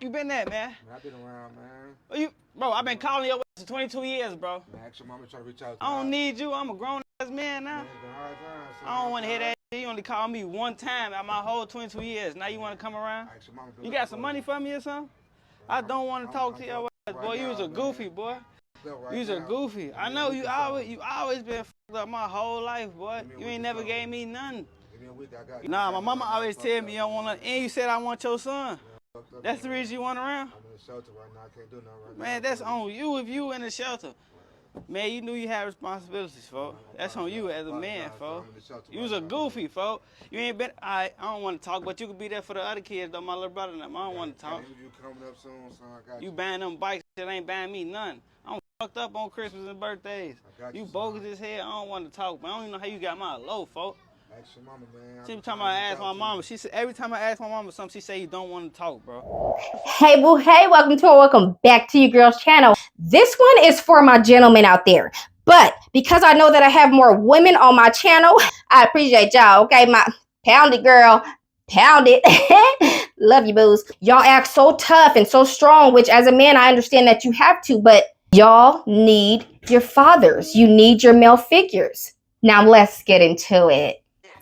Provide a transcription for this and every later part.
you been at, man? Man, I've been around, man. Bro, I've been calling your ass for 22 years, bro. Man, ask your mama try to reach out to I don't need you. I'm a grown-ass man now. Man, it's been hard times. I don't want to hear that shit. You only called me one time out my whole 22 years. Now you want to come around? Ask your mama You got some money for me or something? I don't want to talk to your ass, boy. You was a goofy, boy. You was a goofy. I know you always been fucked up my whole life, boy. You ain't never gave me nothing. Nah, my mama always tell me you don't want to, and you said I want your son. That's the reason you want around? I'm in the shelter right now. I can't do nothing right now. Man, that's on you if you in the shelter. Man, you knew you had responsibilities, folks. That's on you as a man, folks. You was a goofy, folks. You ain't been, I don't want to talk, but you could be there for the other kids, though, my little brother and them. I don't want to talk. You coming up soon, son. I got you. You buying them bikes, shit ain't buying me nothing. I'm fucked up on Christmas and birthdays. You bogus as hell. I don't want to talk, man. I don't even know how you got my low, folks. Ask your mama, man. Every time I ask my mama, she said every time I ask my mama something, she say you don't want to talk, bro. Hey boo, hey, welcome back to your girl's channel. This one is for my gentlemen out there. But because I know that I have more women on my channel, I appreciate y'all. Okay, my pound it, girl. Pound it. Love you, boos. Y'all act so tough and so strong, which as a man, I understand that you have to, but y'all need your fathers. You need your male figures. Now let's get into it.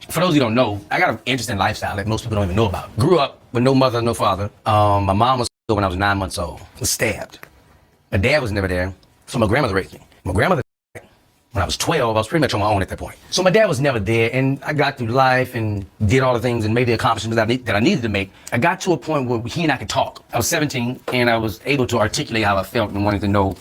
For those who don't know, I got an interesting lifestyle that most people don't even know about. Grew up with no mother, no father. My mom was killed when I was 9 months old. Was stabbed. My dad was never there, so my grandmother raised me. My grandmother died when I was 12. I was pretty much on my own at that point. So my dad was never there, and I got through life and did all the things and made the accomplishments that I needed to make. I got to a point where he and I could talk. I was 17, and I was able to articulate how I felt and wanted to know.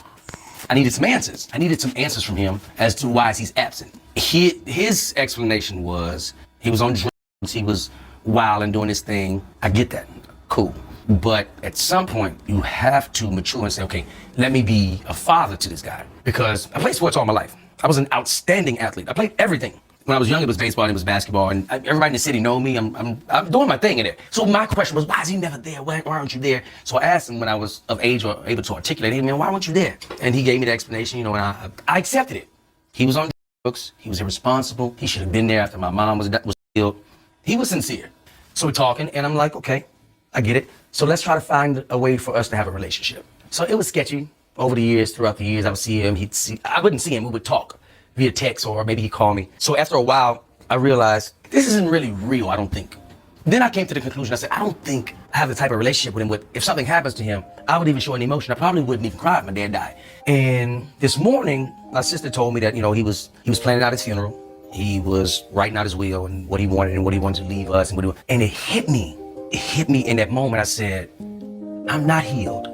I needed some answers. I needed some answers from him as to why he's absent. His explanation was he was on drugs, he was wild and doing his thing. I get that, cool. But at some point, you have to mature and say, okay, let me be a father to this guy. Because I played sports all my life. I was an outstanding athlete. I played everything. When I was young, it was baseball and it was basketball. And everybody in the city know me. I'm doing my thing in there. So my question was, why is he never there? Why aren't you there? So I asked him when I was of age or able to articulate, hey man, why weren't you there? And he gave me the explanation, and I accepted it. He was on drugs. He was irresponsible. He should have been there after my mom was killed. He was sincere. So we're talking, and I'm like, okay, I get it. So let's try to find a way for us to have a relationship. So it was sketchy over the years. Throughout the years, I would see him. I wouldn't see him. We would talk via text, or maybe he'd call me. So after a while, I realized this isn't really real, I don't think. Then I came to the conclusion, I said, I don't think I have the type of relationship with him. If something happens to him, I would even show an emotion. I probably wouldn't even cry if my dad died. And this morning, my sister told me that, he was planning out his funeral. He was writing out his will and what he wanted to leave us and it hit me. It hit me in that moment. I said, I'm not healed.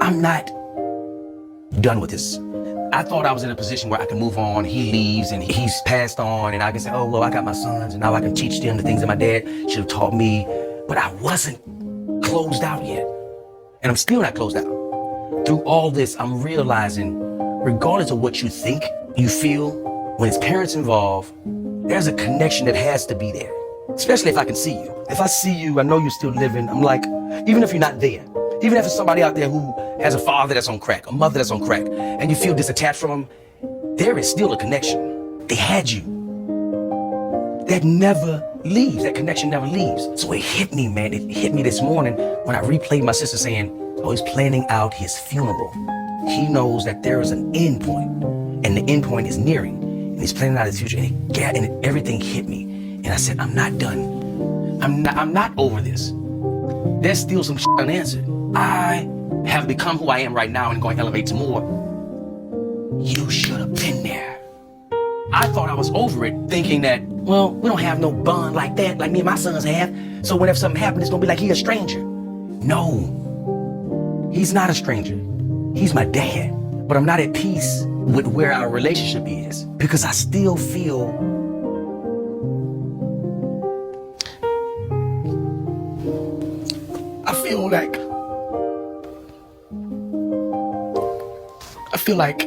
I'm not done with this. I thought I was in a position where I could move on. He leaves and he's passed on, and I can say, oh, well, I got my sons, and now I can teach them the things that my dad should have taught me. But I wasn't closed out yet. And I'm still not closed out. Through all this, I'm realizing, regardless of what you think, you feel, when it's parents involved, there's a connection that has to be there. Especially if I can see you. If I see you, I know you're still living. I'm like, even if you're not there, even if it's somebody out there who has a father that's on crack, a mother that's on crack, and you feel disattached from them, there is still a connection. They had you. That never leaves. That connection never leaves. So it hit me, man. It hit me this morning when I replayed my sister saying, oh, he's planning out his funeral. He knows that there is an end point, and the end point is nearing, and he's planning out his future, and everything hit me. And I said, I'm not done. I'm not over this. There's still some shit unanswered. I have become who I am right now and going to elevate to more. You should have been there. I thought I was over it, thinking that, well, we don't have no bond like that, like me and my sons have. So whenever something happens, it's gonna be like he's a stranger. No, he's not a stranger. He's my dad. But I'm not at peace with where our relationship is, because I still feel like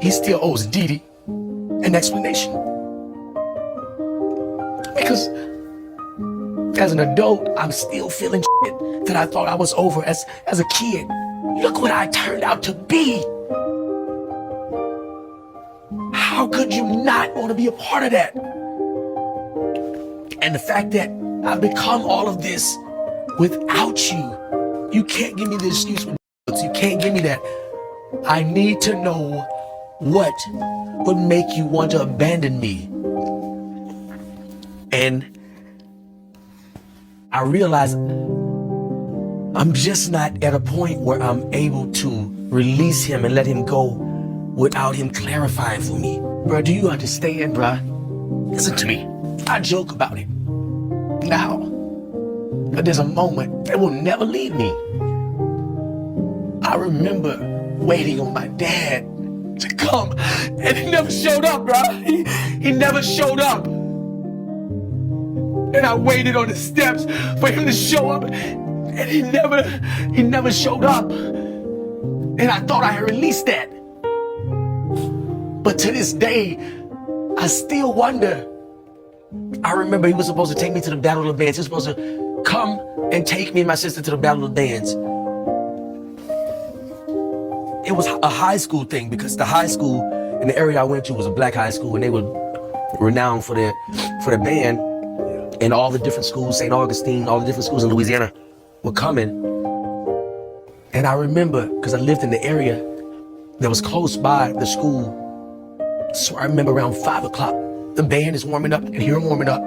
he still owes Dee Dee an explanation. Because as an adult, I'm still feeling shit that I thought I was over as a kid. Look what I turned out to be. How could you not want to be a part of that? And the fact that I've become all of this without you. You can't give me the excuse. You can't give me that. I need to know what would make you want to abandon me. And I realize I'm just not at a point where I'm able to release him and let him go without him clarifying for me. Bro, do you understand, bro? Listen to me. I joke about it now, but there's a moment that will never leave me. I remember waiting on my dad to come, and he never showed up, bro. He never showed up. And I waited on the steps for him to show up, and he never showed up. And I thought I had released that. But to this day, I still wonder. I remember he was supposed to take me to the Battle of the Bands. He was supposed to come and take me and my sister to the Battle of the Bands. It was a high school thing because the high school in the area I went to was a black high school, and they were renowned for their band. And all the different schools, St. Augustine, all the different schools in Louisiana were coming. And I remember, because I lived in the area that was close by the school. So I remember around 5 o'clock, the band is warming up, and here I'm warming up.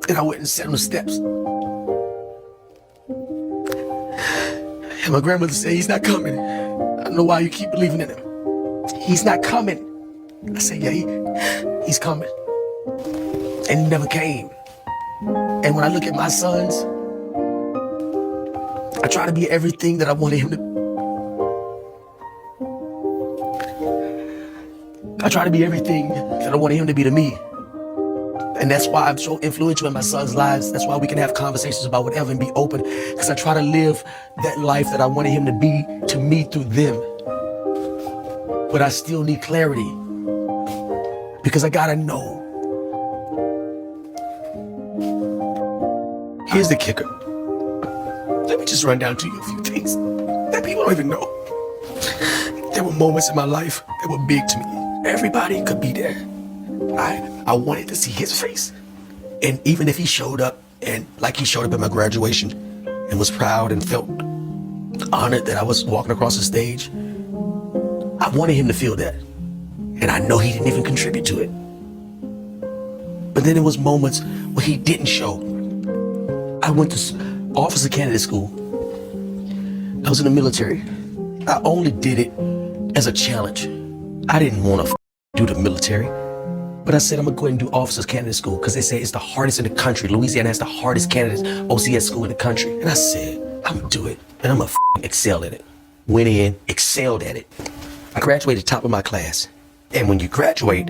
And I went and sat on the steps. And my grandmother said, he's not coming. I don't know why you keep believing in him. He's not coming. I said, yeah, he's coming. And he never came. And when I look at my sons, I try to be everything that I wanted him to. I try to be everything that I wanted him to be to me. And that's why I'm so influential in my sons' lives. That's why we can have conversations about whatever and be open. Because I try to live that life that I wanted him to be to me through them. But I still need clarity. Because I gotta know. Here's the kicker. Let me just run down to you a few things that people don't even know. There were moments in my life that were big to me. Everybody could be there. I wanted to see his face. And even if he showed up, and like he showed up at my graduation and was proud and felt honored that I was walking across the stage, I wanted him to feel that. And I know he didn't even contribute to it. But then there was moments where he didn't show. I went to officer candidate school. I was in the military. I only did it as a challenge. I didn't want to do the military. But I said, I'm going to go ahead and do officers candidate school because they say it's the hardest in the country. Louisiana has the hardest candidates OCS school in the country. And I said, I'm going to do it and I'm going to excel at it. Went in, excelled at it. I graduated top of my class. And when you graduate,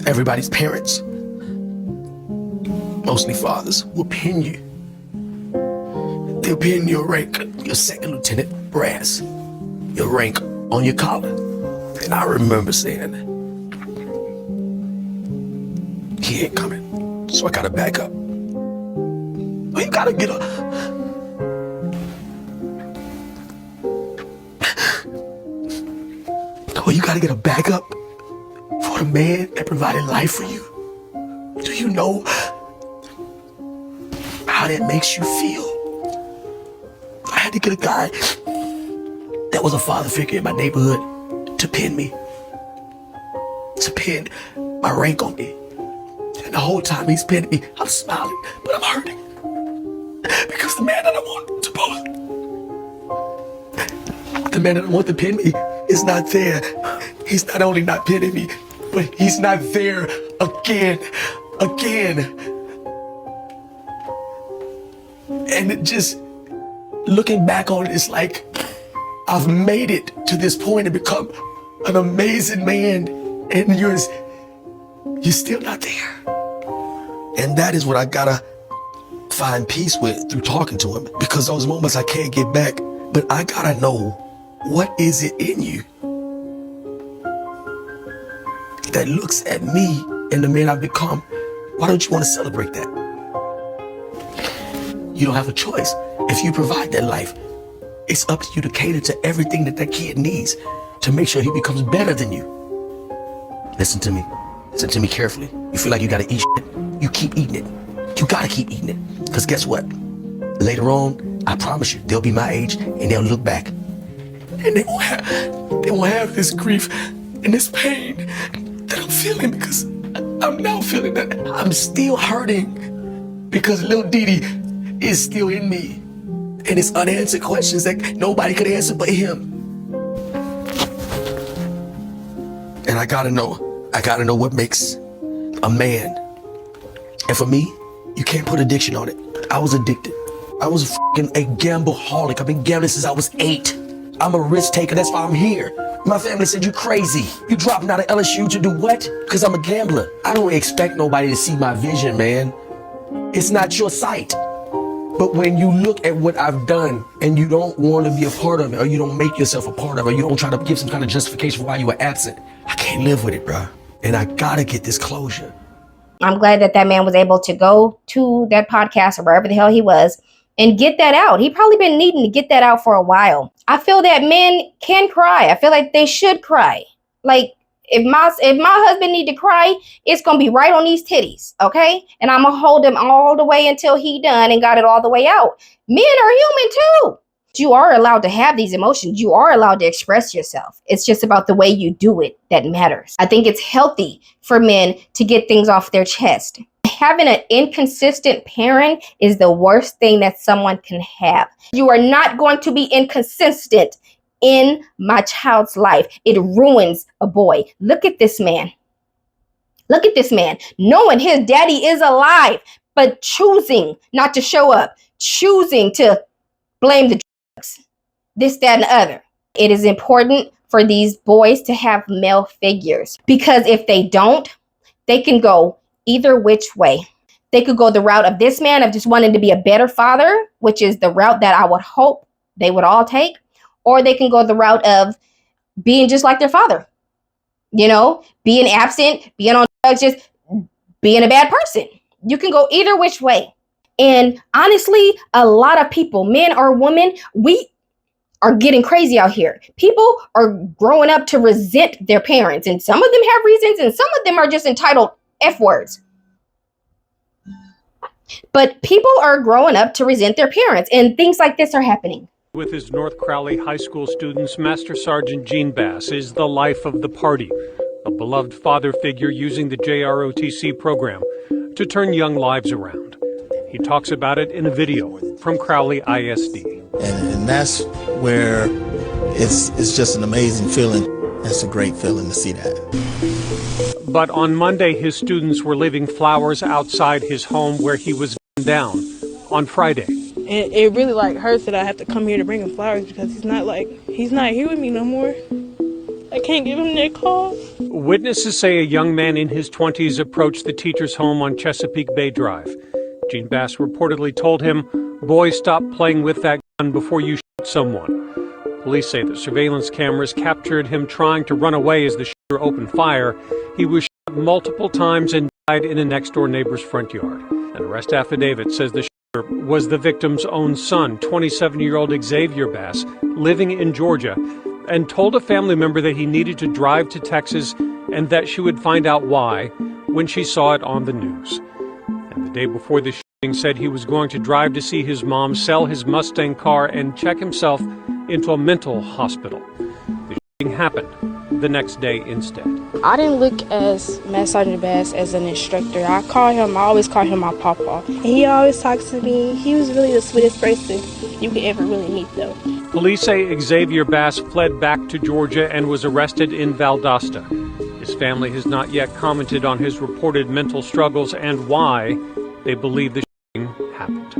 everybody's parents, mostly fathers, will pin you. They'll pin your rank, your second lieutenant brass, your rank on your collar. And I remember saying, he ain't coming. So I gotta back up. Well, you gotta get up. Well, you gotta get a backup for the man that provided life for you. Do you know how that makes you feel? I had to get a guy that was a father figure in my neighborhood to pin me, to pin my rank on me. And the whole time he's pinning me, I'm smiling, but I'm hurting. Because the man that I want to pin me is not there. He's not only not pinning me, but he's not there again. And it just, looking back on it, it's like, I've made it to this point and become an amazing man, and you're still not there. And that is what I gotta find peace with through talking to him, because those moments I can't get back. But I gotta know, what is it in you that looks at me and the man I've become? Why don't you want to celebrate that? You don't have a choice. If you provide that life, it's up to you to cater to everything that kid needs. to make sure he becomes better than you. Listen to me. Listen to me carefully. You feel like you gotta eat shit? You keep eating it. You gotta keep eating it. Because guess what? Later on, I promise you, they'll be my age and they'll look back. And they won't have this grief and this pain that I'm feeling, because I'm now feeling that I'm still hurting because little Didi is still in me. And it's unanswered questions that nobody could answer but him. And I gotta know what makes a man. And for me, you can't put addiction on it. I was addicted. I was a gambleaholic. I've been gambling since I was 8. I'm a risk taker, that's why I'm here. My family said, you crazy. You dropping out of LSU to do what? Because I'm a gambler. I don't expect nobody to see my vision, man. It's not your sight. But when you look at what I've done and you don't want to be a part of it, or you don't make yourself a part of it, or you don't try to give some kind of justification for why you were absent, I can't live with it, bro. And I gotta get this closure. I'm glad that that man was able to go to that podcast or wherever the hell he was and get that out. He probably been needing to get that out for a while. I feel that men can cry. I feel like they should cry. Like, if my husband need to cry, it's going to be right on these titties, okay? And I'm going to hold him all the way until he done and got it all the way out. Men are human too. You are allowed to have these emotions. You are allowed to express yourself. It's just about the way you do it that matters. I think it's healthy for men to get things off their chest. Having an inconsistent parent is the worst thing that someone can have. You are not going to be inconsistent in my child's life. It ruins a boy. Look at this man. Look at this man, knowing his daddy is alive, but choosing not to show up, choosing to blame the drugs, this, that, and the other. It is important for these boys to have male figures, because if they don't, they can go either which way. They could go the route of this man of just wanting to be a better father, which is the route that I would hope they would all take, or they can go the route of being just like their father. You know, being absent, being on drugs, just being a bad person. You can go either which way. And honestly, a lot of people, men or women, we are getting crazy out here. People are growing up to resent their parents. And some of them have reasons, and some of them are just entitled F words. But people are growing up to resent their parents, and things like this are happening. With his North Crowley High School students, Master Sergeant Gene Bass is the life of the party, a beloved father figure using the JROTC program to turn young lives around. He talks about it in a video from Crowley ISD. And that's where it's just an amazing feeling. It's a great feeling to see that. But on Monday, his students were leaving flowers outside his home where he was down on Friday. And it really hurts that I have to come here to bring him flowers, because he's not here with me no more. I can't give him that call. Witnesses say a young man in his 20s approached the teacher's home on Chesapeake Bay Drive. Gene Bass reportedly told him, "Boy, stop playing with that gun before you shoot someone." Police say the surveillance cameras captured him trying to run away as the shooter opened fire. He was shot multiple times and died in a next-door neighbor's front yard. An arrest affidavit says the shooter was the victim's own son, 27-year-old Xavier Bass, living in Georgia, and told a family member that he needed to drive to Texas and that she would find out why when she saw it on the news. And the day before the shooting said he was going to drive to see his mom, sell his Mustang car, and check himself into a mental hospital. The shooting happened the next day instead. I didn't look as Master Sergeant Bass as an instructor. I always call him my papa. And he always talks to me. He was really the sweetest person you could ever really meet, though. Police say Xavier Bass fled back to Georgia and was arrested in Valdosta. His family has not yet commented on his reported mental struggles and why they believe the shooting happened.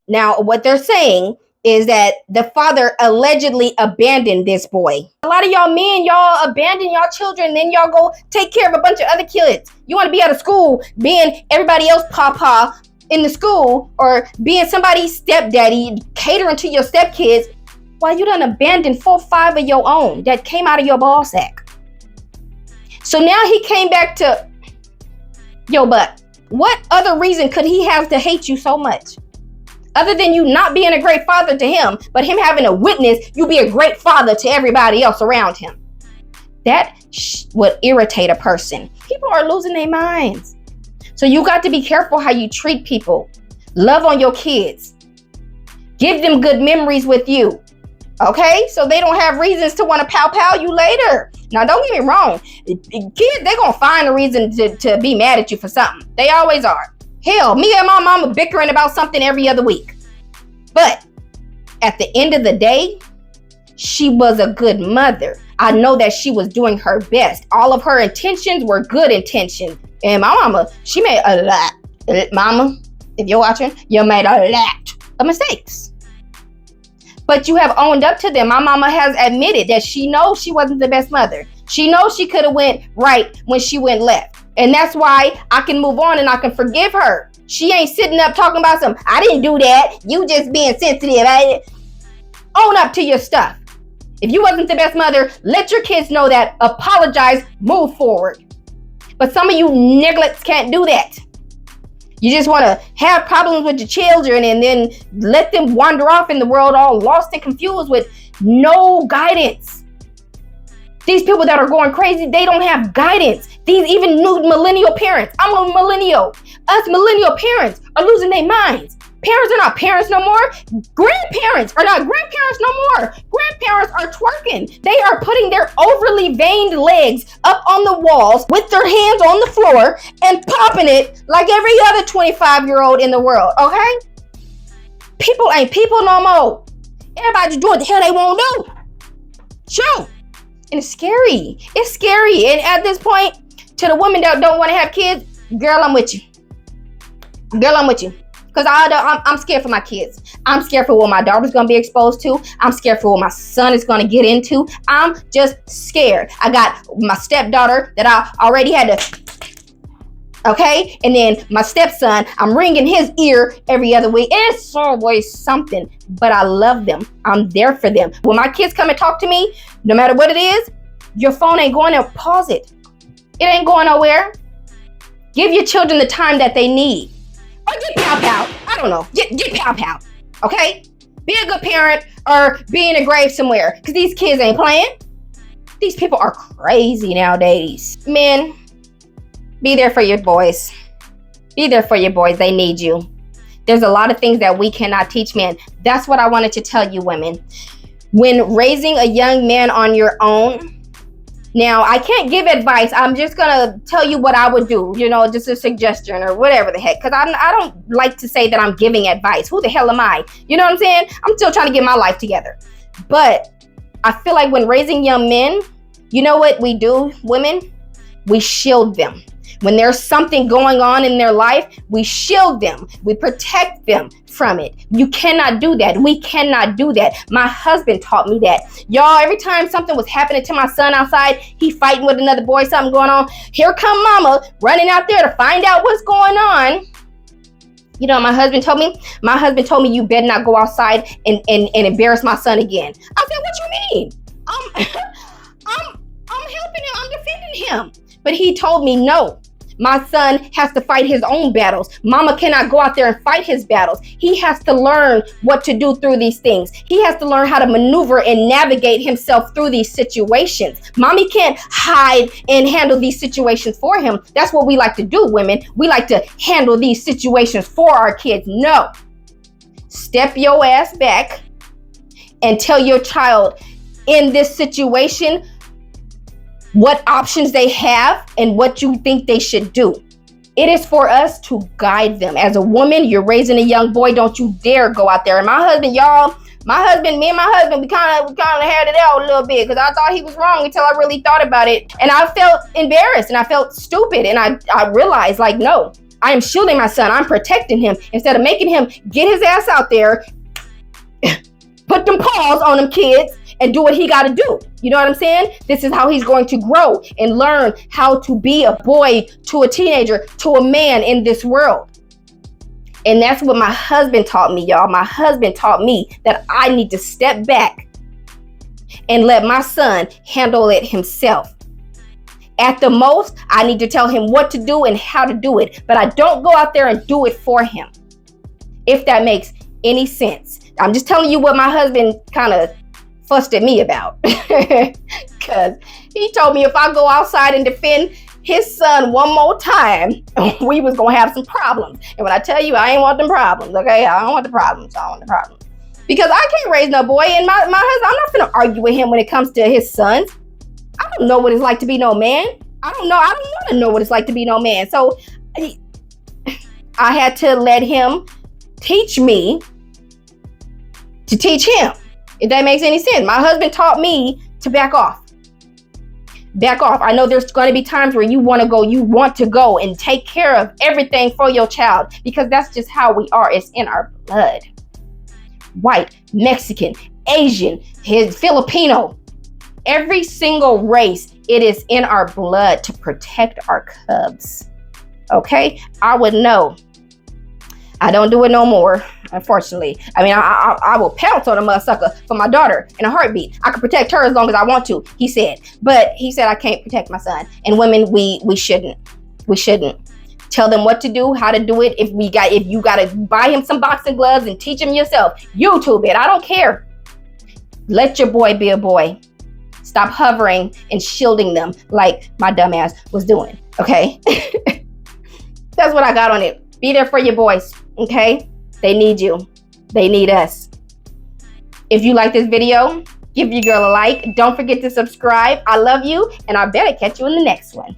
Now, what they're saying is that the father allegedly abandoned this boy. A lot of y'all men, y'all abandon y'all children, then y'all go take care of a bunch of other kids. You want to be out of school, being everybody else papa in the school, or being somebody's stepdaddy, catering to your stepkids, while you done abandoned 4 or 5 of your own that came out of your ball sack. So now he came back to your butt. What other reason could he have to hate you so much? Other than you not being a great father to him, but him having to witness you be a great father to everybody else around him. That would irritate a person. People are losing their minds. So you got to be careful how you treat people. Love on your kids. Give them good memories with you. Okay? So they don't have reasons to want to pow you later. Now, don't get me wrong. Kids, they're going to find a reason to be mad at you for something. They always are. Hell, me and my mama bickering about something every other week. But at the end of the day, she was a good mother. I know that she was doing her best. All of her intentions were good intentions. And my mama, she made a lot. Mama, if you're watching, you made a lot of mistakes. But you have owned up to them. My mama has admitted that she knows she wasn't the best mother. She knows she could have went right when she went left. And that's why I can move on and I can forgive her. She ain't sitting up talking about some, I didn't do that. You just being sensitive. Own up to your stuff. If you wasn't the best mother, let your kids know that. Apologize, move forward. But some of you neglects can't do that. You just want to have problems with your children and then let them wander off in the world all lost and confused with no guidance. These people that are going crazy, they don't have guidance. These even new millennial parents. I'm a millennial. Us millennial parents are losing their minds. Parents are not parents no more. Grandparents are not grandparents no more. Grandparents are twerking. They are putting their overly veined legs up on the walls with their hands on the floor and popping it like every other 25-year-old in the world, okay? People ain't people no more. Everybody's doing what the hell they want to do. Sure. And it's scary. It's scary. And at this point, to the women that don't want to have kids, girl, I'm with you. Girl, I'm with you. Because I'm scared for my kids. I'm scared for what my daughter's going to be exposed to. I'm scared for what my son is going to get into. I'm just scared. I got my stepdaughter that I already had to, okay? And then my stepson, I'm ringing his ear every other week. It's always something, but I love them. I'm there for them. When my kids come and talk to me, no matter what it is, your phone ain't going there. Pause it. It ain't going nowhere. Give your children the time that they need. Or get pow. I don't know. Get pow. Okay? Be a good parent or be in a grave somewhere. Because these kids ain't playing. These people are crazy nowadays. Men, be there for your boys. Be there for your boys. They need you. There's a lot of things that we cannot teach men. That's what I wanted to tell you, women. When raising a young man on your own, now, I can't give advice. I'm just going to tell you what I would do, just a suggestion or whatever the heck. Because I don't like to say that I'm giving advice. Who the hell am I? You know what I'm saying? I'm still trying to get my life together. But I feel like when raising young men, you know what we do, women? We shield them. When there's something going on in their life, we shield them. We protect them from it. You cannot do that. We cannot do that. My husband taught me that. Y'all, every time something was happening to my son outside, he fighting with another boy, something going on. Here come mama running out there to find out what's going on. You know what my husband told me? My husband told me, you better not go outside and embarrass my son again. I said, what you mean? I'm helping him. I'm defending him. But he told me, no. My son has to fight his own battles. Mama cannot go out there and fight his battles. He has to learn what to do through these things. He has to learn how to maneuver and navigate himself through these situations. Mommy can't hide and handle these situations for him. That's what we like to do, women. We like to handle these situations for our kids. No. Step your ass back and tell your child in this situation what options they have and what you think they should do. It is for us to guide them. As a woman, you're raising a young boy. Don't you dare go out there. And my husband, me and my husband, we kind of had it out a little bit because I thought he was wrong until I really thought about it. And I felt embarrassed and I felt stupid. And I realized, like, no, I am shielding my son. I'm protecting him instead of making him get his ass out there, put them paws on them kids, and do what he got to do. You know what I'm saying? This is how he's going to grow and learn how to be a boy to a teenager to a man in this world. And that's what my husband taught me, y'all. My husband taught me that I need to step back and let my son handle it himself. At the most, I need to tell him what to do and how to do it. But I don't go out there and do it for him. If that makes any sense. I'm just telling you what my husband kind of fussed at me about. because he told me if I go outside and defend his son one more time, we was gonna have some problems. And when I tell you I ain't want them problems, okay? I don't want the problems. I don't want the problems. Because I can't raise no boy, and my husband, I'm not gonna argue with him when it comes to his sons. I don't know what it's like to be no man. I don't want to know what it's like to be no man. So I had to let him teach me to teach him, if that makes any sense. My husband taught me to back off. Back off. I know there's going to be times where you want to go and take care of everything for your child, because that's just how we are. It's in our blood. White, Mexican, Asian, Filipino, every single race, it is in our blood to protect our cubs. Okay? I would know. I don't do it no more, unfortunately. I mean, I will pounce on a motherfucker for my daughter in a heartbeat. I can protect her as long as I want to, he said. But he said I can't protect my son. And women, we shouldn't. We shouldn't. Tell them what to do, how to do it. If you gotta buy him some boxing gloves and teach him yourself, YouTube it. I don't care. Let your boy be a boy. Stop hovering and shielding them like my dumbass was doing. Okay? That's what I got on it. Be there for your boys. Okay? They need you. They need us. If you like this video, give your girl a like. Don't forget to subscribe. I love you, and I better catch you in the next one.